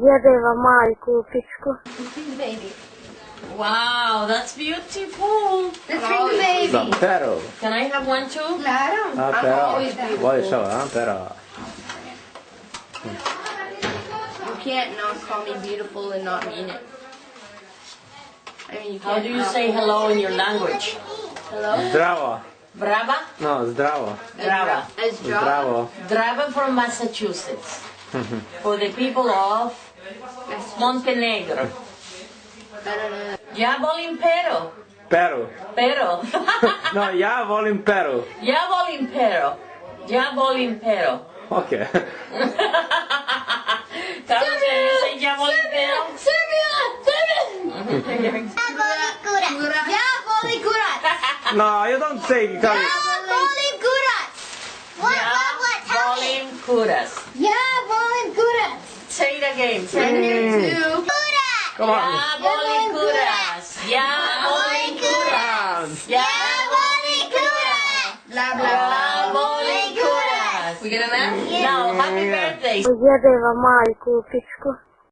Jedeva majku u pičku. Baby. Wow, that's beautiful. Let's bring the baby. Da, pero. Can I have one too? Claro. A, I'm pero. always beautiful. Voliš ovo, a? Pero. You can't not call me beautiful and not mean it. I mean, you can't. How do you say hello in your language? Hello? Zdravo. Brava? No, zdravo. Brava. As Zdravo. Drava from Massachusetts. For the people of Montenegro. I don't know. Ja volim pero. Peru. Pero. No, ja volim Peru. Ja volim pero. Ja volim pero. Ok. Kako se dice ja volim pero? Serbia! Ja volim kurac! No, you don't say Ja volim kurac! Ja volim kuras. Ja volim kurac! Say it again. And here too. Come on. Ja volim kuras. Ja volim kuras. Ja volim kurac! Blah blah blah. volim kuras. We get a match? Now, happy birthday. Jedeva majku u pičku.